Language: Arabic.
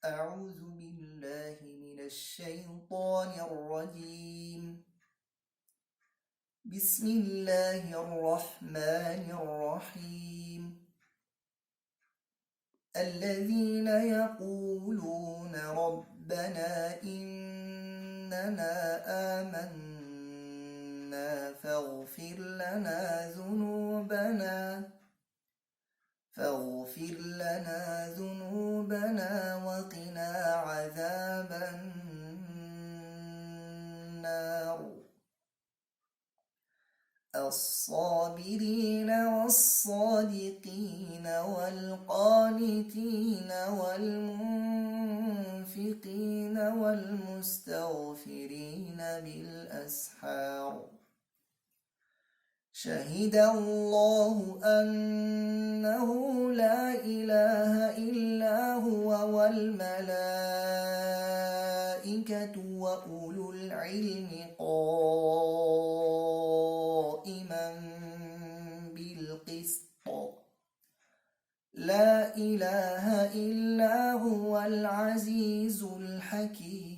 أعوذ بالله من الشيطان الرجيم. بسم الله الرحمن الرحيم. الذين يقولون ربنا إننا آمنا فاغفر لنا ذنوبنا وقنا عذاب النار. الصابرين والصادقين والقانتين والمنفقين والمستغفرين بالأسحار. شهد الله أنه لا إله إلا هو والملائكة وأولو العلم قائما بالقسط. لا إله إلا هو العزيز الحكيم.